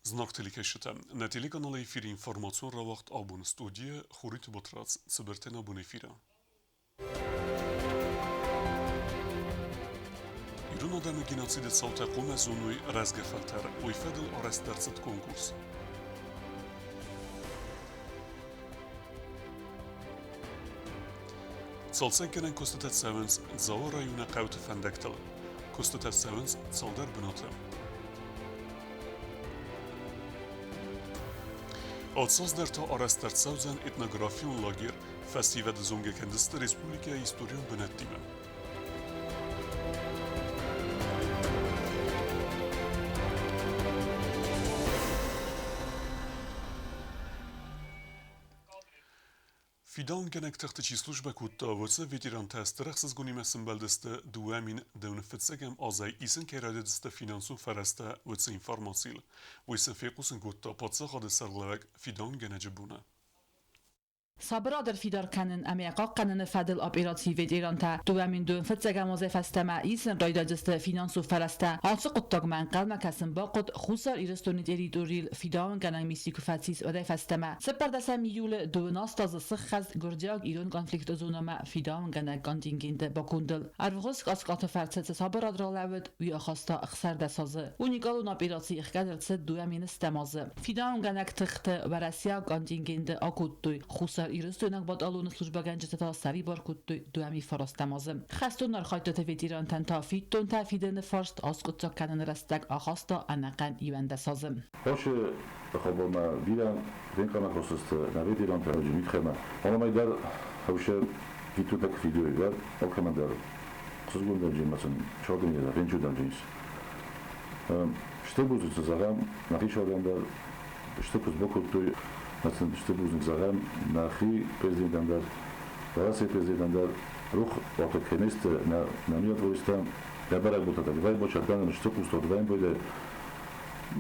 Znak telikeshitem. Na telekanal efir informasyon ravakt abun studiye Xurit Botrac Sıberten abun efira. İrun adamı genocide salta qomezunuy razgefelter u ifadil arestlerset konkurs. Salsen kenen konstitutsavens zavara yuna qawt fendektel. Konstitutsavens saldar binatem. Atsaz der ta arestert sauzen etnografion lager festival de zonge kendiste Respublika Historion benettime. Fidan genek tachtici služba kutta vose veteran test rechtses gonimesen beldeste duamin deun fetsegem azay isen keradedeste finansu fereste vose informasil. Vose fekusen kutta patsa khade serlevek fidan genece buna. صابرادر فیدار کنن امیقا قنن فدل اپراتیویت ایران تا دوامین دون فتزگم وظیفه استماع ایسن رایدا جست فینانسو فرسته آنچه قطعک من قلم کسم با قد خوصار ایرستونی تریتوریل فیدان کنن میستیکو فتیس وظیفه استماع سپر دستم یول دوناست از سخز گرجاگ ایران کنفلیکت زونما فیدان کنن کانتینگنت با کندل ارفقس کاسکات فرست صابراد را لود وی خاستا اخسر دسازه اونیکالون اپراتی اخکدر ست دوامین استمازه فیدان کنن تخت ورسیا کانتینگنت آکوتوی خوصار ایرستونک باد آلون سلوجبا گنجت تا سری بار کود دومی فرستمازم خستون نرخایت تفیدیران تن تافید تون تفیدن فرست آسکوت تا کنن رستگ آخاستا انقن ایونده سازم. باشه خب ما بیرم بین کنا خصوص نویدیران تراجع میخوام. حالا ما در هوشه فیتو تک فیدیوی در آخه من در خصوص گوندم جیم مثلا چهارم یه دفعه چودم جیمس. شته بودم زدم نخیش آدم در شته پس بکوت توی مثلا شته بودم زدم نخی پرزیدم در راسی پرزیدم در روح وقت کنیست نمیاد ویستم دبرک بود تا وای با چندان شته پوست دادم بوده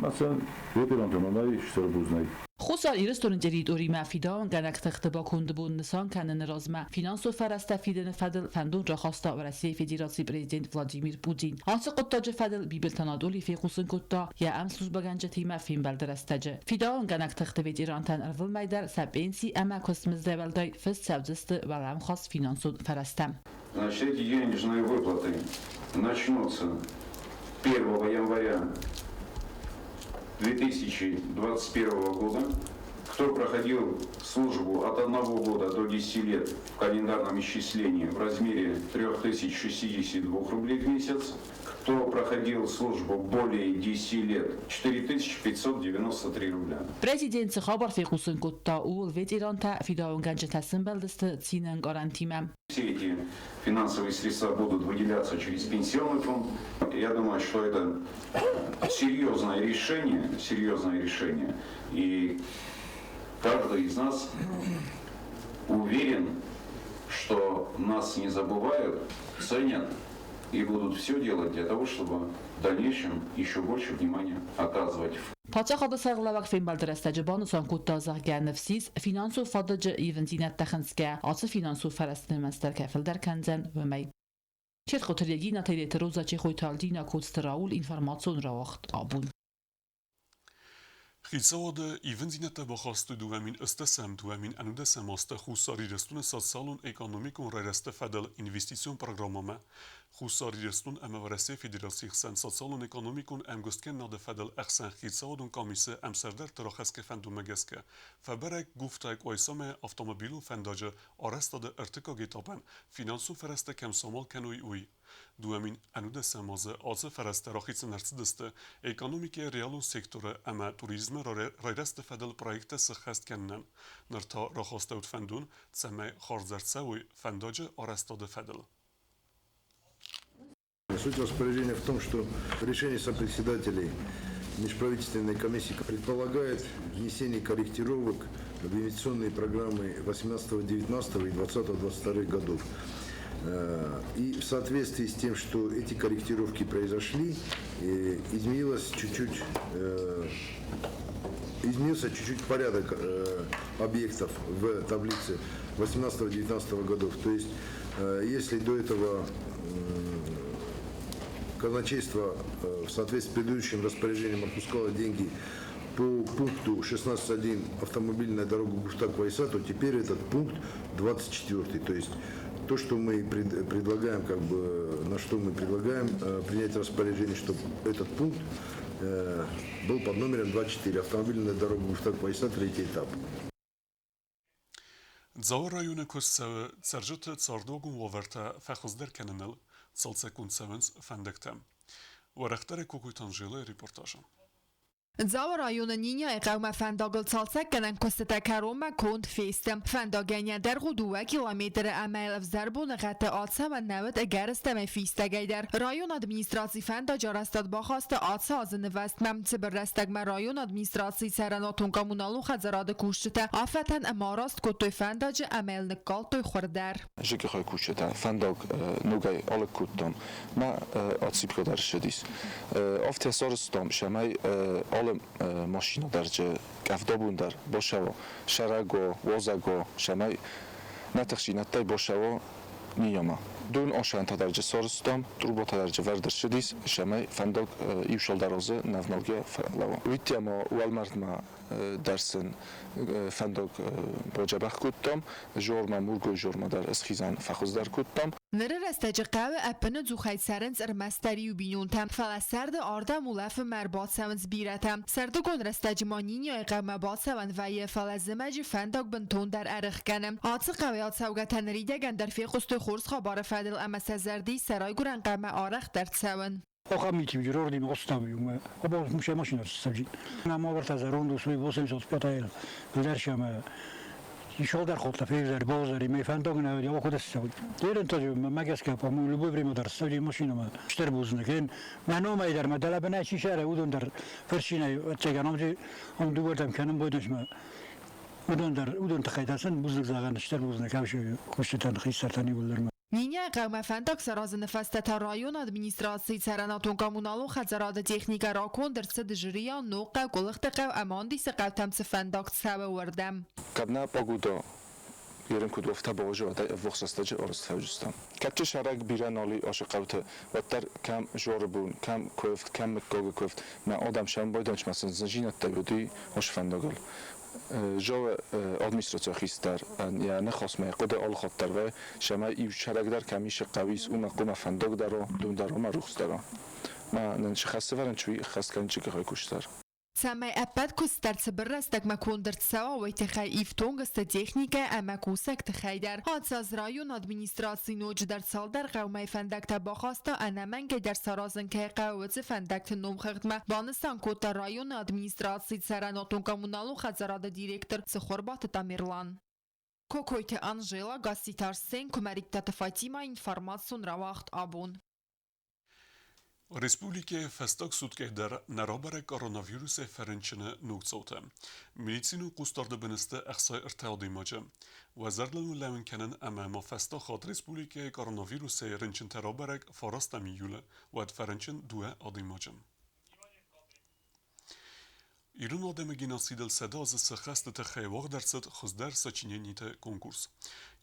مثلا ویدیران تمامای شته بودنی خوصار ایرستون جدید اوری مفیدان گنک تخت با کندبون نسان کنن رازمه فینانسو فرست فیدن فدل فندون را خواستا و رسیه فدراسی پرزیدنت ولادیمیر پوتین آنچه قطاج فدل بیبل تنادولی فی خصوصن کتا یا امسلوز بگنج تیمه فین بلدرستجه فیدان گنک تخت وید ایران تن ارول میدر سبینسی اما کسمز دولدای فست سبزست و رم خواست فینانسو فرستم. Значит, эти денежные выплаты начнутся 1 января 2021 года. Кто проходил службу от 1 года до 10 лет в календарном исчислении в размере 3062 рублей в месяц. Кто проходил службу более 10 лет 4593 рубля. Президент خبر في خصوصن كتا أول ويد إيران تا فيداون ганче تسن بلدست تسينن гарантима. Все эти финансовые средства будут выделяться через пенсионный фонд. Я думаю, что это серьезное решение, и каждый из нас уверен, что нас не забывают, ценят и будут все делать для того, чтобы в дальнейшем еще больше внимания оказывать. پاچه خود سرگلوک فیلم بلدرسته جبان سان کود تازه گرن نفسیز فینانسو فادج ایون زینت تخنسکه آسه فینانسو فرستن مستر کفل در کنزن و می چه خطرگی نتیجه روزا چه خوی تالدینا کودستراول اینفرماسیون را وقت آبون Khilsawade ivenzinete bakhastu duamin istesem duamin anudesem aste khusari restun salon ekonomikon reste fedel investisyon programama khusari restun amavarese federasi xsan salon ekonomikon amgostken nade fedel axsan khilsawadun kamise amserder taraxeske fendu megeske faberek guftak oysame avtomobilu fendaje arestade ertika getapen finansu fereste kem samal kenoi ui دوامین انود سمازه آز فرست راخیت نرسدسته اکونومیک ریالو سکتور اما توریسم رایدست فدل پروژه سخست کنن نرتا راخسته ود فندون سمه خارزرسوی فنداج آرستاد فدل. Суть распоряжения в том, что решение сопредседателей межправительственной комиссии предполагает внесение корректировок в инвестиционные программы 18-19 и 20-22 годов. И в соответствии с тем, что эти корректировки произошли, изменился чуть-чуть порядок объектов в таблице 18-19 годов. То есть, если до этого казначейство в соответствии с предыдущим распоряжением отпускало деньги по пункту 16.1 автомобильная дорога Гуштак-Вайса, то теперь этот пункт 24. То есть то, что мы предлагаем, на что мы предлагаем принять распоряжение, чтобы этот пункт был под номером 24. Автомобильная дорога Гуштак-Вайса, третий этап. Dzała rajony kościoły cerżyty cardogum łowerta fechozder kenenel calcekun sevens fendektem. Warechtere kukutan żyły reportaża. Zava rayonu Ninja qavma fendagıl çalsak ganan kostata karoma kont festem. Fendaganya der 2 kilometr amel vzarbun qata atsa و 90 اگرستم فیستگیدر. رایون ادمینستراسی فندا جارستاد باخواست atsa az نوستمم تبرستگم رایون ادمینستراسی سراناتون کامونالو خزراد کوشته آفتن اماراست کتوی فنداج عمل نکال توی خوردر. جکی خواهی کوشته فنداگ نوگای آل کتم ما آتسیب کدر شدیس. آفتی سارستم شمای آل ماشینا درجه کفدابون در باشه و شرگو وازگو شمای نتخشی نتای باشه و نیاما دون آشان تا درجه سارستم تروبا تا درجه وردر شدیس شمای فنداگ ایوشال درازه نفنالگه فرلوا ویتی ما والمرد ما درسن فنداگ با جبخ کتم جورما مورگو جورما در اسخیزان فخوز در کتم نره رستجه قوه اپنه زوخای سرنز ارمستری و بینونتم فلسرد آرده مولف مرباط سونز بیرتم سرده گون رستجه مانین یا اقامه بات سون و یه فلزمج فنداگ بنتون در ارخ کنم آتس قویات سوگتن ریده گن در فی خست خورس خبار فدل اما سزردی سرای گرن قمه آرخ در سون آقا میتیم جرور دیم قصتامیوم آقا میشه ماشین استجید اما ورت از روند سوی واسه صوت پاتایل درشم یشال در خود تفیز در بازاری میفنداگ نه یا خود استود دیرن تاجو مگس که پامون لبو بریم در استودی ماشین ما اشتر بوزنکن منو ما در مدل بنا چی شهر اودون در فرشینه چگانم چی هم دو بردم کنم بودنش ما اودون تخیداتن بوزنک زاغن اشتر بوزنکاوش خوشتن خیستانی ولرم Ninja qavma fendak saraz nefeste ta rayon administrasi serenatun kamunalu khazarad texnika rakon der sedjriya noqa qulqta qav amandi se qavtam se fendak sabe wardam kadna paguda yerin kudofta bojo da voxsastaje orstfavjistan kapche sharak biranali ashiqavte vatar kam jorbun kam koft kam koft ma odam sham boydanchmasin zinjinat tabudi hoş fendagal جو ادمنستراتور خیستر یعنی خاصمه قد آل خاطر و شما ایو شرک در کمیش قویس و مقام فندق در دون در ما روخ در ما نش خسته ورن چوی خست کن چی که خواهی کشتر سمای اپد کستر سبرستک مکوندرت سوا و تخای ایفتونگست تکنیک اما کوسک تخیدر حادث از رایون ادمنستراسی نوج در سال در قومه فندک تباخاستا انمنگ در سرازن که قوت فندک نوم خدمه بانستان کتا رایون ادمنستراسی سراناتون کامونالو خزراد دیرکتر سخوربات تامیرلان کوکویت انجیلا گاسیتار سین کمریکتات فاتیما اینفارماسیون رواخت آبون Respublike festak sutke der narabare koronavirus ferençine noktsauta. Medicinu qustarda beniste axsay irtadi maca. Wazarlanu lawinkenen amama festa xat Respublike koronavirus rençin terabarek farasta miyule ve ferençin due adimaca. İran ademe ginasidel sedaz sıxast texeyvaq derset xuzdar saçinyenite konkurs.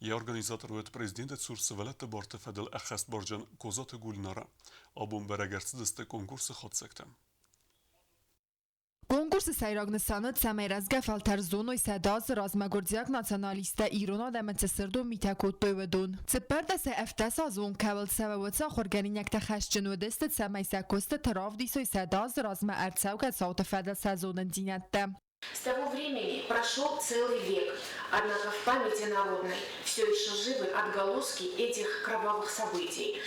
Ya organizator ve prezident Sursi velet barte fedel axast barcan kozat gulnara. Abun beragertsideste konkursu xat sektem. Konkurs sayragnısanı Tsemerazga Falterzonoy Sedaz Razmagordziak nacionaliste İrona demet sırdo mitakot dovedun. Tseperda se eftesa zon kavel sevevetsa xorganinek te xashcin ve deste Tsemeysa koste taravdisoy Sedaz Razma Ertsauka sauta fedel sezonun dinette. С того времени прошел целый век, однако в памяти народной все еще живы отголоски этих кровавых событий,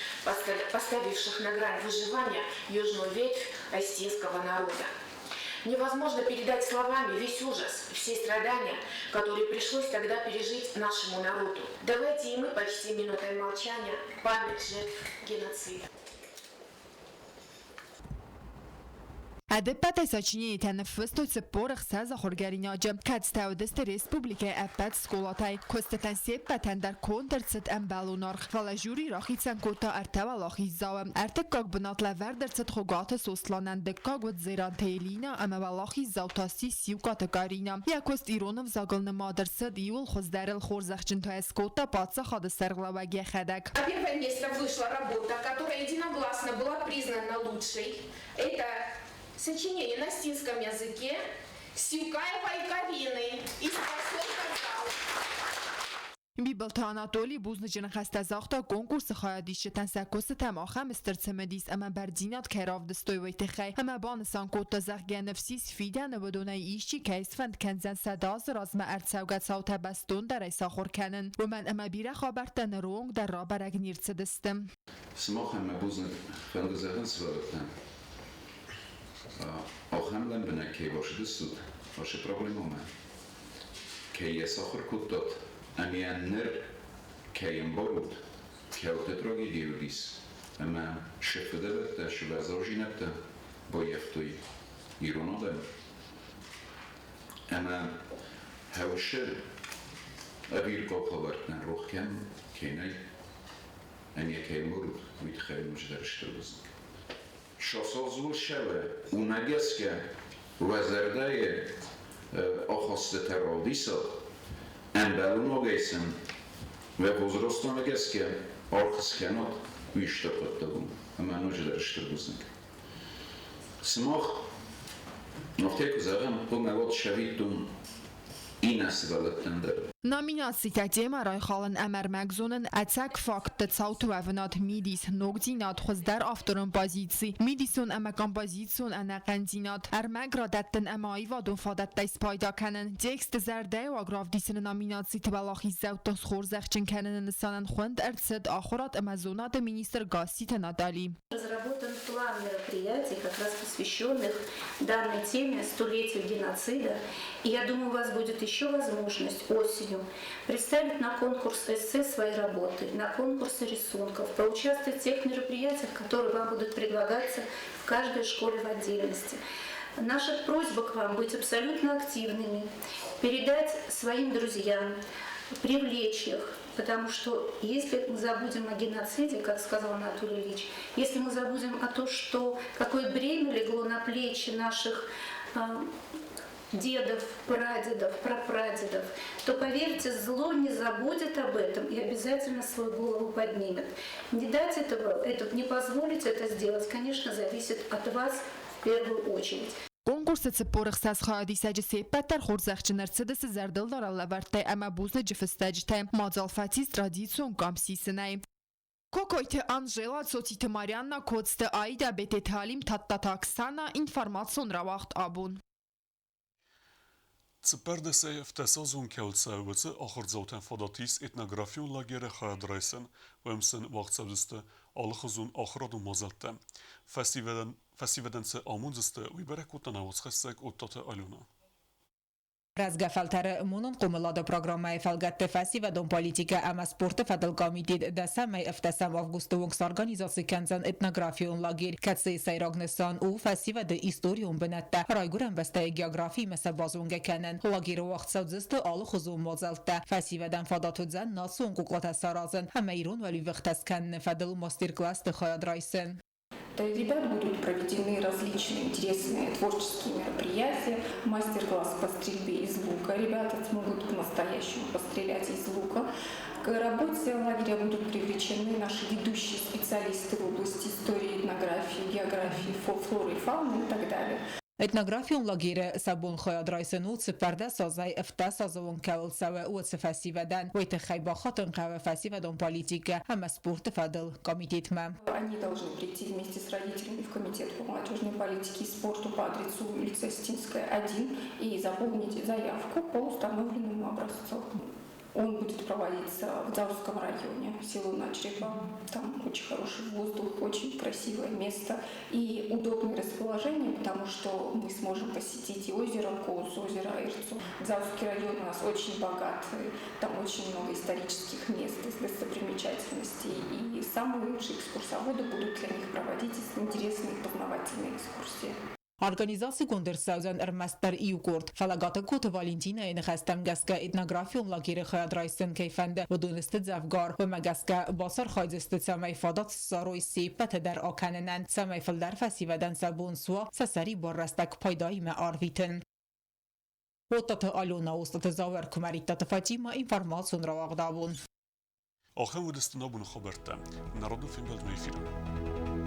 поставивших на грань выживания южную ветвь остинского народа. Невозможно передать словами весь ужас, все страдания, которые пришлось тогда пережить нашему народу. Давайте и мы почтим минутой молчания память жертв геноцида. Adepet saçini teneffüsto spor xsaza xorgarinacı katstavdest Respublike apet skolatay kosteten sepeten der kontertset embalunar vala juri raxitsen kota artava laxizav artek kag binatla verderset xogat soslanan de kag vet zerantelina ama valaxizav tasi siu kategarina ya kost ironov zagalne maderset iul xozdarel xorzaxchin to eskota patsa xad serglavagi xadak. На первое место вышла работа, которая единогласно была признана лучшей. Это сочинение на остинском языке Сюкая Пайковины из поселка Зал. بیبلتا آناتولی بوزنجن خسته زاختا کنکورس خایدیش تنسکوس تماخه مستر تمدیس اما بردینات کراف دستوی ویتخی اما بانسان کوتا زخگه نفسی سفیدن و بدون ایشی کیس فند کنزن صداز راز ما ارتسوگت ساوت بستون در ایسا خور کنن و من اما بیره خابرتن رونگ در را برگ نیرت دستم سماخ هم بوزن فند زخن سوالتن آخم لن بنا کی باشه دستود باشه پروبلم اومد کی یساخر کتات أميانر كاين برود كاوتتراجي ديوديس أما شف دبت شو لازوجينت بويفتوي يرونا دم أما هاوشر أبير قاب خبرتنا روح كم كيناي أمي كاين برود ويتخيل مجدر اشتربزن شاسازول شبه ونجسك وزرداي أخص تراديسا Enbelun ogeysen ve bozrostan geske arkaskenot uyuştapıtta bu. Hemen hocalar iştirbuznik. Smach noftek zagan bu mevat şavitun inasvalatender. Nominatsiya temara xalın əmər məqzunun ətək fakt tsautu əvnat midis nogdinat xozdar afturun pozitsi midisun əmə kompozitsun ana qandinat ərmək radəttin əmə ayvadun fadatda ispayda kanın tekst zərdə və qravdisin nominatsi tibalaxi zəvtos xorzaxçın kanının sanan xund ərtsid axurat əməzunat министр Гасита Натали. Разработан план мероприятий, как раз посвященных данной теме столетию геноцида. И я думаю, у вас будет еще возможность осенью представить на конкурс эссе свои работы, на конкурсы рисунков, поучаствовать в тех мероприятиях, которые вам будут предлагаться в каждой школе в отдельности. Наша просьба к вам быть абсолютно активными, передать своим друзьям, привлечь их, потому что если мы забудем о геноциде, как сказал Анатолий Ильич, если мы забудем о том, что какое бремя легло на плечи наших дедов, прадедов, прапрадедов, то, поверьте, зло не забудет об этом и обязательно свою голову поднимет. Не дать этого, не позволить это сделать, конечно, зависит от вас в первую очередь. Конкурсы цепорых сасхади саджиси петер хорзахчинер цедес зардылдар аллаварте ама бузне джифестаджте мазалфатис традицион камсисинай. Кокойте Анжела Цотите Марьяна Коцте Айда Бете Талим Таттатаксана информацион равахт абун. Цепerdese ftesazun keltsevetse achrzauten fadatis etnografion lagere khadreisen wemsen wachtsavdiste alkhuzun achradun mazatte festivalense amunziste wiberekutana wachsek uttate aluna. Razgafaltare munun qumulada programmai falgatte festivalon politika ama sporte fadal komitet da samai eftasam avgustovungs organizacji kanzan etnografion lagir katsi sayragnesan u festivalde istorion benatta rayguran beste geografi mesa bazunga kanen lagir waqtsavdiste alkhuzun mazalta festivaldan fadatudzan nasun kuqata sarazan hamairun wali vaqtaskan fadal masterclass tkhayadreisen. Ребят будут проведены различные интересные творческие мероприятия, мастер-класс по стрельбе из лука. Ребята смогут по-настоящему пострелять из лука. К работе лагеря будут привлечены наши ведущие специалисты в области истории, этнографии, географии, флоры и фауны и так далее. Etnografion lagire sabun khayadreisen u tsperda sazai eftasazon kelsawe u tsfesiveden u itkhayba khatun qawa festivalon politika ham sport fadal комитетма. Они должны прийти вместе с родителями в комитет по молодежной политике и спорту по адресу улица Стинская, 1 и заполнить заявку по установленному образцу. Он будет проводиться в Дзаурском районе, село Начрева. Там очень хороший воздух, очень красивое место и удобное расположение, потому что мы сможем посетить и озеро Коз, озеро Ирцу. Дзаурский район у нас очень богатый, там очень много исторических мест, достопримечательностей. И самые лучшие экскурсоводы будут для них проводить интересные познавательные экскурсии. Organizacji Kundersausen Ermester Iukort Falagata Kut Valentina in Khastam Gaska Etnografium Lagir Khadreisen Kayfande و دونست زفگار و مگسکه باسر خایزست سمی فادات ساروی سیپت در آکننن سمی فلدر فسیودن سبون سوا سسری بارستک پایدایی آرویتن. وطت آلونا وسط زاور کمریتت فاجیما اینفرماسون را واقدابون. آخر ودست نابون خبرتم نرادو فیلم بلد میفیلم.